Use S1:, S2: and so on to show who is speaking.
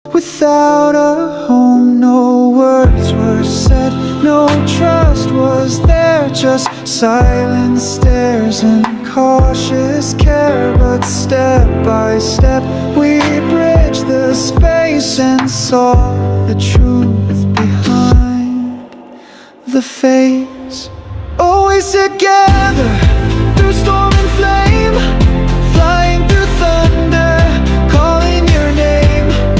S1: Without a home, no words were said, no trust was there, just silent stares and cautious care. But step by step we bridged the space and saw the truth behind the face. Always together,